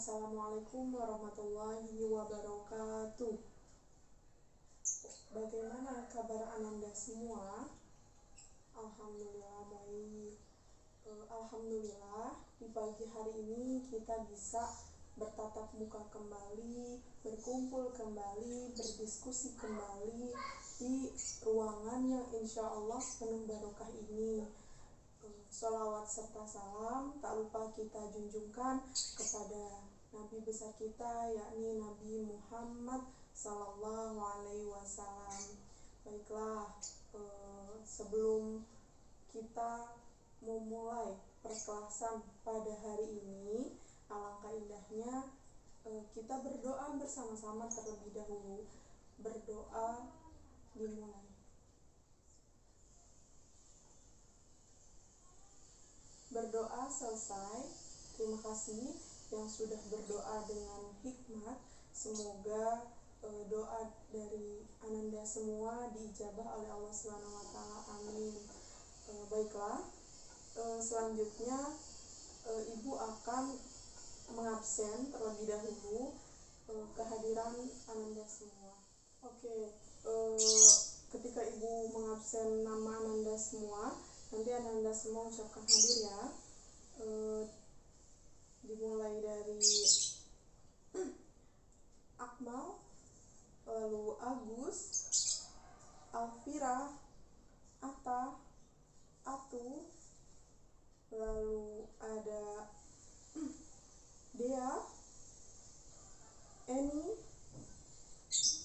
Assalamualaikum warahmatullahi wabarakatuh. Bagaimana kabar Ananda semua? Alhamdulillah baik. Alhamdulillah di pagi hari ini kita bisa bertatap muka kembali, berkumpul kembali, berdiskusi kembali di ruangan yang insya Allah penuh barokah ini. Sholawat serta salam tak lupa kita junjungkan kepada Nabi besar kita, yakni Nabi Muhammad Sallallahu Alaihi Wasallam. Baiklah, sebelum kita memulai perkelasan pada hari ini, alangkah indahnya kita berdoa bersama-sama terlebih dahulu. Berdoa dimulai. Berdoa selesai. Terima kasih yang sudah berdoa dengan hikmat. Semoga doa dari Ananda semua diijabah oleh Allah SWT. Amin. Baiklah, selanjutnya Ibu akan mengabsen terlebih dahulu kehadiran Ananda semua. Oke, ketika Ibu mengabsen nama Ananda semua, nanti Ananda semua ucapkan hadir ya. Dimulai dari Akmal, lalu Agus, Alfira, Atta, Atu, lalu ada Dea, Eni,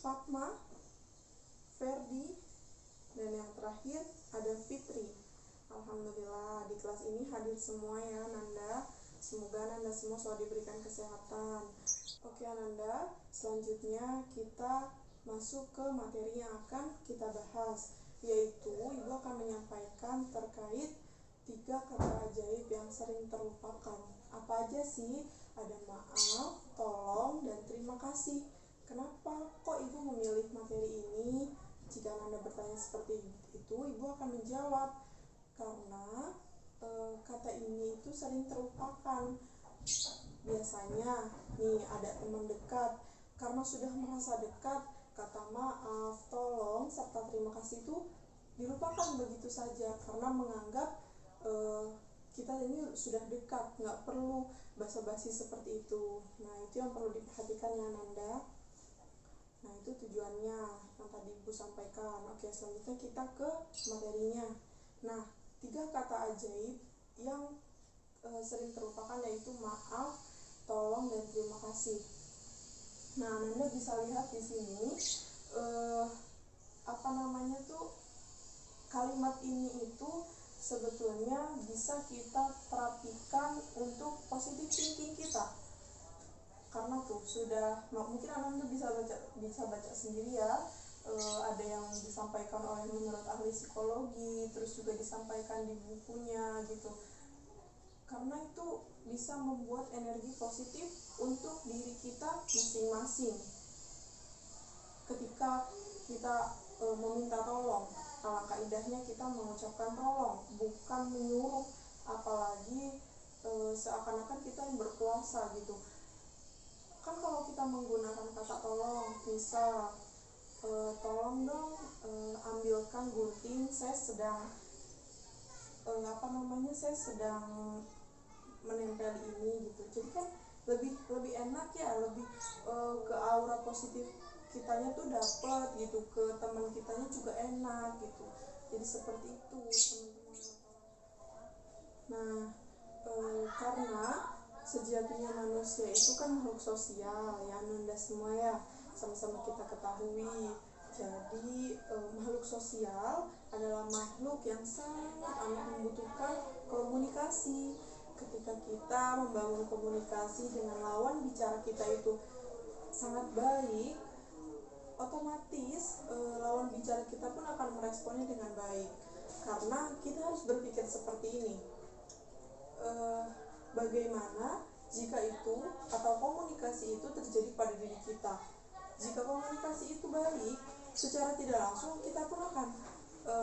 Fatma, Ferdi, dan yang terakhir ada Fitri. Alhamdulillah di kelas ini hadir semua ya Nanda. Semoga Nanda semua selalu diberikan kesehatan. Oke Nanda, selanjutnya kita masuk ke materi yang akan kita bahas, yaitu Ibu akan menyampaikan terkait 3 kata ajaib yang sering terlupakan. Apa aja sih? Ada maaf, tolong, dan terima kasih. Kenapa kok Ibu memilih materi ini? Jika Nanda bertanya seperti itu, Ibu akan menjawab karena kata ini itu sering terlupakan. Biasanya nih ada teman dekat, karena sudah merasa dekat, kata maaf, tolong, serta terima kasih itu dilupakan begitu saja karena menganggap kita ini sudah dekat, nggak perlu basa-basi seperti itu. Nah itu yang perlu diperhatikan ya Nanda. Nah itu tujuannya yang tadi Ibu sampaikan. Oke, selanjutnya kita ke materinya. Nah 3 kata ajaib yang sering terlupakan yaitu maaf, tolong, dan terima kasih. Nah Nanda bisa lihat di sini kalimat ini itu sebetulnya bisa kita terapikan untuk positive thinking kita. Karena tuh sudah mungkin Ananda bisa baca sendiri ya. Ada yang disampaikan oleh menurut ahli psikologi, terus juga disampaikan di bukunya gitu. Karena itu bisa membuat energi positif untuk diri kita masing-masing. Ketika kita meminta tolong, alangkah indahnya kita mengucapkan tolong, bukan menyuruh, apalagi seakan-akan kita yang berkuasa gitu. Kan kalau kita menggunakan kata tolong, misal tolong dong ambilkan gunting, saya sedang menempel ini gitu. Jadi kan lebih enak ya, lebih ke aura positif kitanya tuh dapat gitu, ke teman kitanya juga enak gitu. Jadi seperti itu teman-teman. Nah karena sejatinya manusia itu kan makhluk sosial ya Nanda semua ya, sama-sama kita ketahui. Jadi makhluk sosial adalah makhluk yang sangat amat membutuhkan komunikasi. Ketika kita membangun komunikasi dengan lawan bicara kita itu sangat baik, otomatis lawan bicara kita pun akan meresponnya dengan baik. Karena kita harus berpikir seperti ini, bagaimana jika itu atau komunikasi itu terjadi pada diri kita. Jika komunikasi itu baik, secara tidak langsung kita pun akan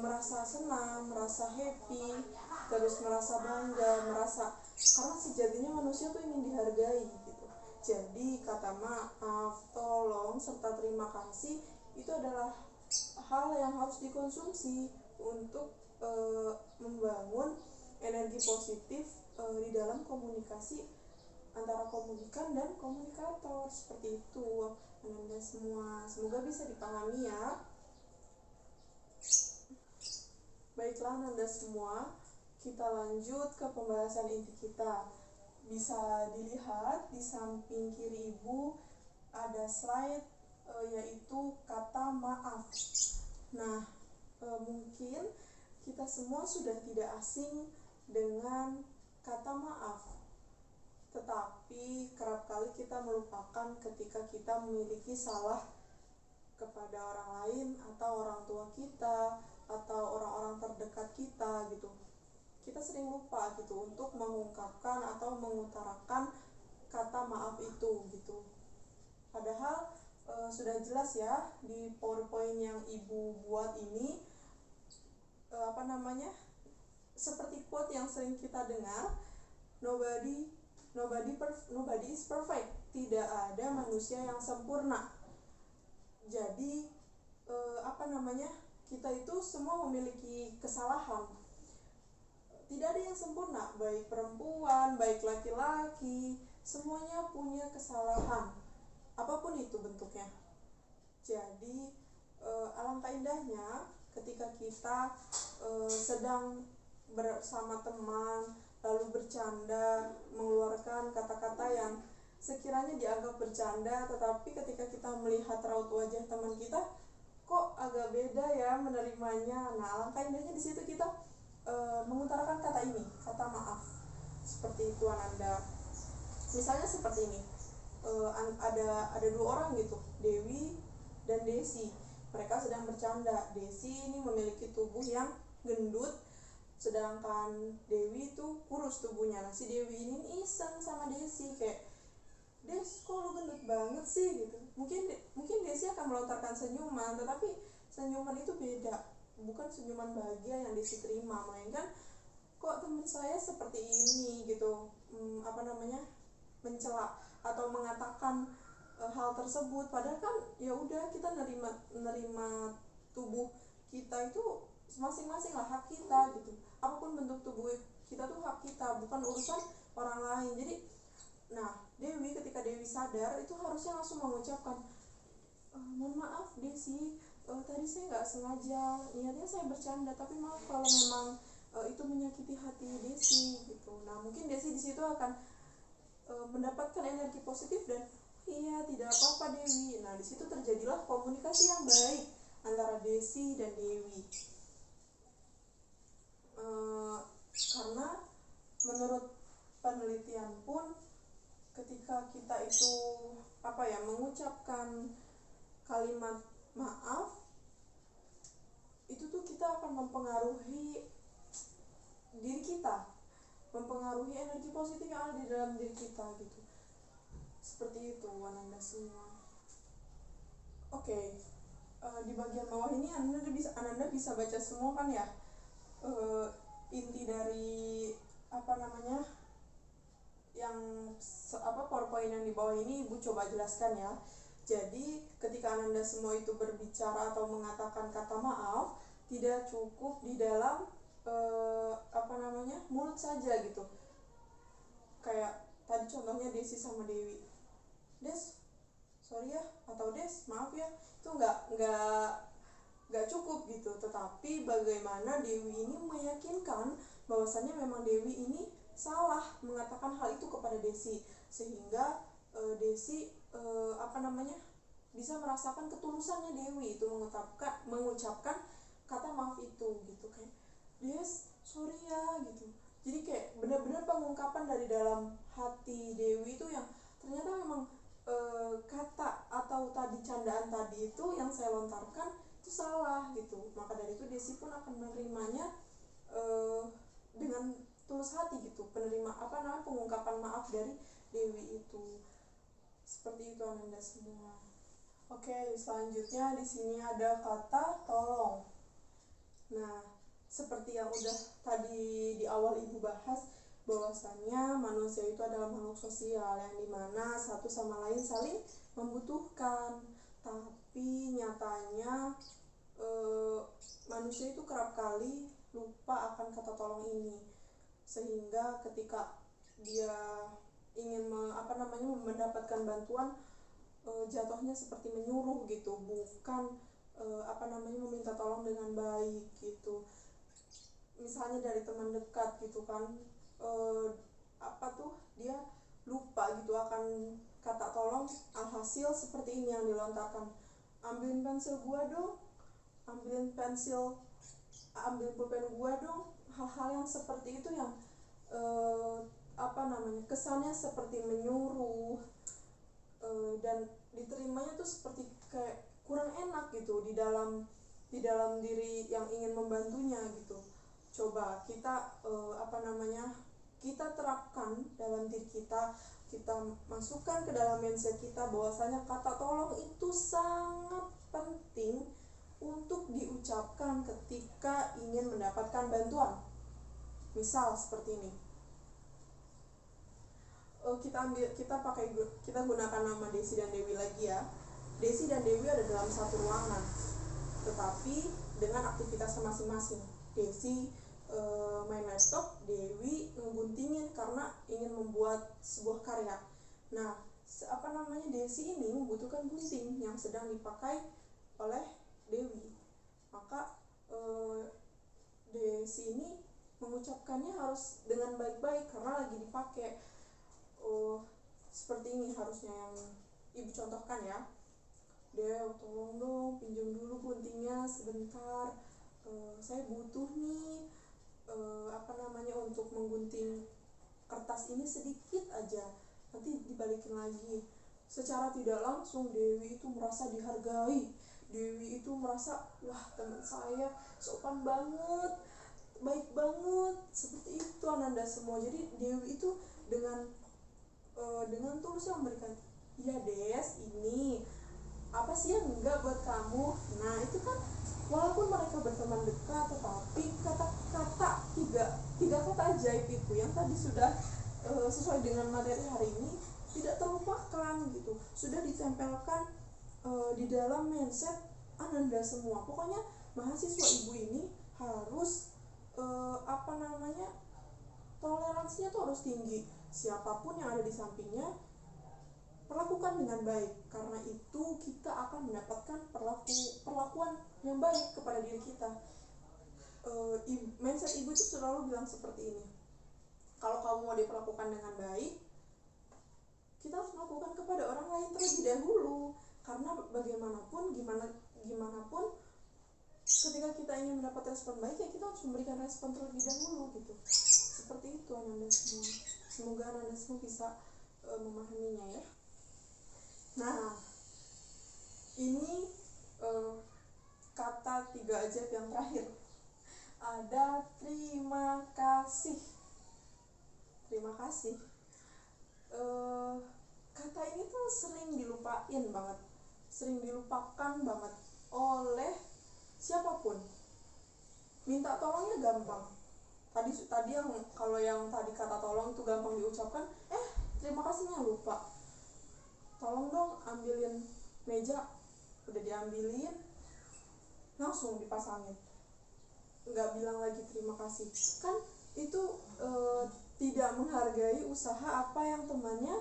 merasa senang, merasa happy, terus merasa bangga, karena sejatinya manusia tuh ingin dihargai gitu. Jadi kata maaf, tolong, serta terima kasih itu adalah hal yang harus dikonsumsi untuk membangun energi positif di dalam komunikasi antara komunikan dan komunikator. Seperti itu Ananda semua, semoga bisa dipahami ya. Baiklah Ananda semua, kita lanjut ke pembahasan inti kita. Bisa dilihat di samping kiri ibu ada slide yaitu kata maaf. Nah, mungkin kita semua sudah tidak asing dengan kata maaf, tetapi kerap kali kita melupakan ketika kita memiliki salah kepada orang lain atau orang tua kita atau orang-orang terdekat kita gitu. Kita sering lupa gitu untuk mengungkapkan atau mengutarakan kata maaf itu gitu. Padahal sudah jelas ya di PowerPoint yang ibu buat ini seperti quote yang sering kita dengar, nobody is perfect. Tidak ada manusia yang sempurna. Jadi kita itu semua memiliki kesalahan. Tidak ada yang sempurna, baik perempuan, baik laki-laki, semuanya punya kesalahan, apapun itu bentuknya. Jadi alangkah indahnya ketika kita sedang bersama teman, lalu bercanda, mengeluarkan kata-kata yang sekiranya dianggap bercanda, tetapi ketika kita melihat raut wajah teman kita, kok agak beda ya menerimanya. Nah, alangkah indahnya di situ kita mengutarakan kata ini, kata maaf. Seperti itu Ananda. Misalnya seperti ini, ada dua orang gitu, Dewi dan Desi. Mereka sedang bercanda. Desi ini memiliki tubuh yang gendut, sedangkan Dewi itu kurus tubuhnya. Nah, si Dewi ini iseng sama Desi, kayak, Des, kok lu gendut banget sih gitu. Mungkin Desi akan melontarkan senyuman, tetapi senyuman itu beda, bukan senyuman bahagia yang Desi terima, melainkan kok teman saya seperti ini gitu, mencela atau mengatakan hal tersebut. Padahal kan ya udah, kita nerima tubuh kita itu masing-masing lah, hak kita gitu. Apapun bentuk tubuh kita tuh hak kita, bukan urusan orang lain. Jadi Dewi, ketika Dewi sadar, itu harusnya langsung mengucapkan, mohon maaf Desi, tadi saya nggak sengaja, niatnya saya bercanda, tapi maaf kalau memang itu menyakiti hati Desi gitu. Nah, mungkin Desi di situ akan mendapatkan energi positif dan iya, tidak apa-apa Dewi. Nah, di situ terjadilah komunikasi yang baik antara Desi dan Dewi. Karena menurut penelitian pun, ketika kita itu mengucapkan kalimat maaf, itu tuh kita akan mempengaruhi diri kita, mempengaruhi energi positif yang ada di dalam diri kita gitu. Seperti itu Ananda semua. Oke, di bagian bawah ini Ananda bisa baca semua kan ya, inti dari yang PowerPoint yang di bawah ini Ibu coba jelaskan ya. Jadi ketika Ananda semua itu berbicara atau mengatakan kata maaf, tidak cukup di dalam mulut saja gitu. Kayak tadi contohnya Desi sama Dewi, Des, sorry ya, atau Des, maaf ya, itu nggak cukup gitu. Tetapi bagaimana Dewi ini meyakinkan bahwasannya memang Dewi ini salah mengatakan hal itu kepada Desi, sehingga Desi bisa merasakan ketulusannya Dewi itu mengucapkan kata maaf itu gitu, kayak, Des, sorry ya gitu. Jadi kayak benar-benar pengungkapan dari dalam hati Dewi itu yang ternyata memang kata atau tadi candaan tadi itu yang saya lontarkan itu salah gitu. Maka dari itu Desi pun akan menerimanya dengan tulus hati gitu, pengungkapan maaf dari Dewi itu. Seperti itu Ananda semua. Oke, selanjutnya di sini ada kata tolong. Nah, seperti yang udah tadi di awal Ibu bahas, bahwasannya manusia itu adalah makhluk sosial yang dimana satu sama lain saling membutuhkan. Tapi nyatanya manusia itu kerap kali lupa akan kata tolong ini, sehingga ketika dia ingin mendapatkan bantuan, jatuhnya seperti menyuruh gitu, bukan meminta tolong dengan baik gitu. Misalnya dari teman dekat gitu kan, dia lupa gitu akan kata tolong, alhasil seperti ini yang dilontarkan, ambilin pensil gua dong, ambil pulpen gua dong. Hal-hal yang seperti itu yang kesannya seperti menyuruh, dan diterimanya tuh seperti kayak kurang enak gitu di dalam diri yang ingin membantunya gitu. Coba kita kita terapkan dalam diri kita masukkan ke dalam mindset kita bahwasanya kata tolong itu sangat penting untuk diucapkan ketika ingin mendapatkan bantuan. Misal seperti ini, kita gunakan nama Desi dan Dewi lagi ya. Desi dan Dewi ada dalam satu ruangan, tetapi dengan aktivitas masing-masing. Desi main laptop, Dewi ngeguntingin karena ingin membuat sebuah karya. Nah, Desi ini membutuhkan gunting yang sedang dipakai oleh Dewi. Maka Desi ini mengucapkannya harus dengan baik-baik karena lagi dipakai. Seperti ini harusnya yang ibu contohkan ya. Dew, tolong dong pinjam dulu guntingnya sebentar, saya butuh nih untuk menggunting kertas ini sedikit aja, nanti dibalikin lagi. Secara tidak langsung Dewi itu merasa dihargai. Dewi itu merasa, wah, teman saya sopan banget, baik banget. Seperti itu Ananda semua. Jadi Dewi itu dengan tulus memberikan, iya Des, ini apa sih yang enggak buat kamu. Nah itu kan walaupun mereka berteman dekat, tetapi kata-kata tiga kata ajaib itu yang tadi sudah sesuai dengan materi hari ini tidak terlupakan gitu, sudah ditempelkan di dalam mindset Ananda semua. Pokoknya mahasiswa ibu ini harus toleransinya tuh harus tinggi. Siapapun yang ada di sampingnya perlakukan dengan baik, karena itu kita akan mendapatkan perlakuan yang baik kepada diri kita. Mindset ibu itu selalu bilang seperti ini, kalau kamu mau diperlakukan dengan baik, kita harus melakukan kepada orang lain terlebih dahulu. Karena bagaimanapun, gimana pun, ketika kita ingin mendapat respon baik, ya kita harus memberikan respon terlebih dahulu gitu. Seperti itu Ananda semua. Semoga Ananda semua bisa memahaminya ya. Nah, ini kata tiga ajaib yang terakhir. Ada terima kasih. Terima kasih. Kata ini tuh sering dilupakan banget oleh siapapun. Minta tolongnya gampang. Tadi yang kalau yang tadi kata tolong itu gampang diucapkan, terima kasihnya lupa. Tolong dong ambilin meja, udah diambilin, langsung dipasangin, nggak bilang lagi terima kasih. Kan itu tidak menghargai usaha apa yang temannya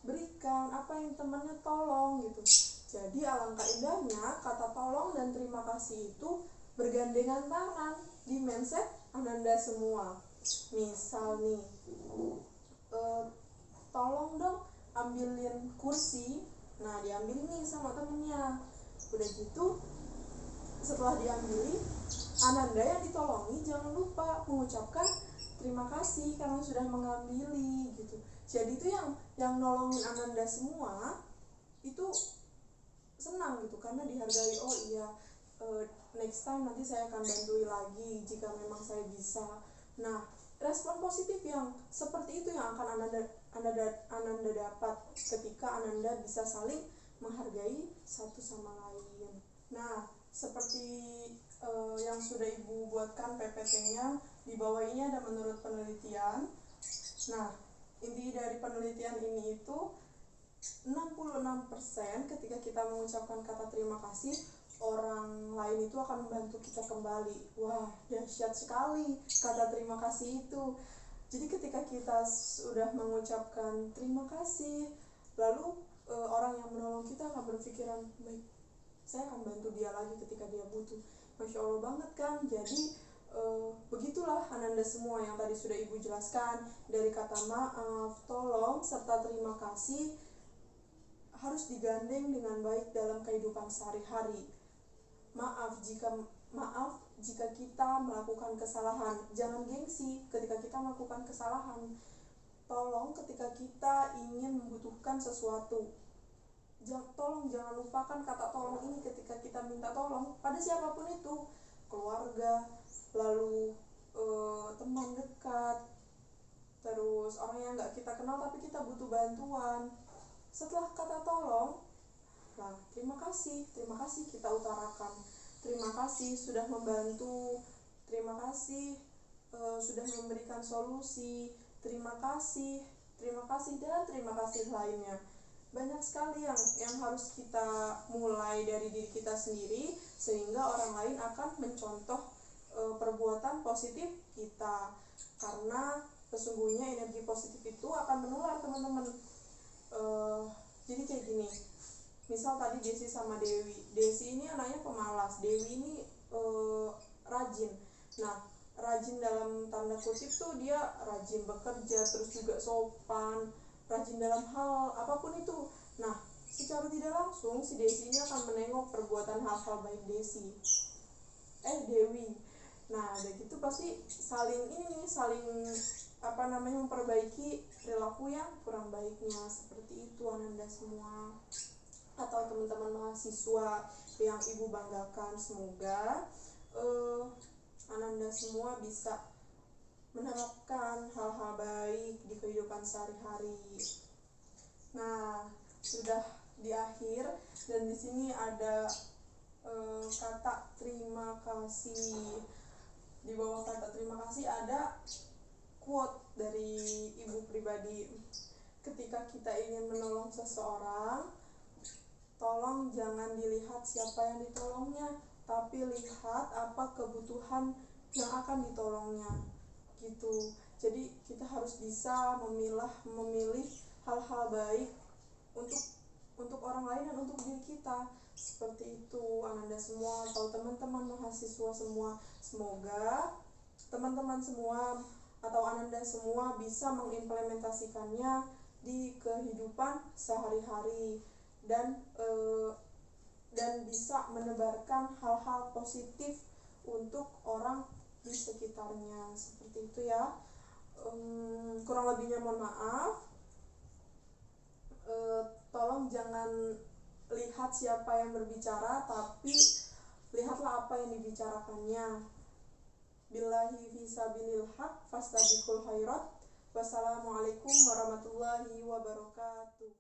berikan, apa yang temannya tolong gitu. Jadi alangkah indahnya kata tolong dan terima kasih itu bergandengan tangan di mindset Ananda semua. Misal nih, tolong dong ambilin kursi. Nah diambil nih sama temennya. Udah gitu, setelah diambil, Ananda yang ditolongi jangan lupa mengucapkan terima kasih karena sudah mengambil gitu. Jadi itu yang nolongin Ananda semua itu senang gitu, karena dihargai. Oh iya, next time nanti saya akan bantu lagi jika memang saya bisa. Nah, respon positif yang seperti itu yang akan Ananda dapat ketika Ananda bisa saling menghargai satu sama lain. Nah, seperti yang sudah Ibu buatkan PPT-nya, di bawah ini ada menurut penelitian Nah, inti dari penelitian ini itu 66% ketika kita mengucapkan kata terima kasih, orang lain itu akan membantu kita kembali. Wah, dahsyat sekali kata terima kasih itu. Jadi ketika kita sudah mengucapkan terima kasih, lalu orang yang menolong kita akan berpikiran, baik, saya akan bantu dia lagi ketika dia butuh. Masya Allah banget kan. Jadi begitulah Ananda semua yang tadi sudah Ibu jelaskan, dari kata maaf, tolong, serta terima kasih harus digandeng dengan baik dalam kehidupan sehari-hari. Maaf jika kita melakukan kesalahan. Jangan gengsi ketika kita melakukan kesalahan. Tolong ketika kita ingin membutuhkan sesuatu. Tolong jangan lupakan kata tolong ini ketika kita minta tolong pada siapapun itu, keluarga, lalu teman dekat, terus orang yang gak kita kenal tapi kita butuh bantuan. Setelah kata tolong, nah terima kasih kita utarakan. Terima kasih sudah membantu, terima kasih sudah memberikan solusi, terima kasih dan terima kasih lainnya. Banyak sekali yang harus kita mulai dari diri kita sendiri, sehingga orang lain akan mencontoh perbuatan positif kita, karena sesungguhnya energi positif itu akan menular, teman-teman. Jadi kayak gini, misal tadi Desi sama Dewi. Desi ini anaknya pemalas, Dewi ini rajin. Nah, rajin dalam tanda kutip tuh dia rajin bekerja, terus juga sopan, rajin dalam hal apapun itu. Nah, secara tidak langsung si Desi ini akan menengok perbuatan hal-hal baik Dewi. Nah, udah gitu pasti saling memperbaiki perilaku yang kurang baiknya. Seperti itu Ananda semua, atau teman-teman mahasiswa yang Ibu banggakan. Semoga Ananda semua bisa menerapkan hal-hal baik di kehidupan sehari-hari. Nah, sudah di akhir, dan di sini ada kata terima kasih. Di bawah kata terima kasih ada quote dari Ibu pribadi. Ketika kita ingin menolong seseorang, tolong jangan dilihat siapa yang ditolongnya, tapi lihat apa kebutuhan yang akan ditolongnya. Gitu. Jadi kita harus bisa memilih hal-hal baik untuk orang lain dan untuk diri kita. Seperti itu Ananda semua, atau teman-teman mahasiswa semua. Semoga teman-teman semua atau Ananda semua bisa mengimplementasikannya di kehidupan sehari-hari, dan bisa menebarkan hal-hal positif untuk orang di sekitarnya. Seperti itu ya. Kurang lebihnya mohon maaf. Tolong jangan lihat siapa yang berbicara, tapi lihatlah apa yang dibicarakannya. Billahi fisabilil haq fastabiqul khairat. Wassalamualaikum warahmatullahi wabarakatuh.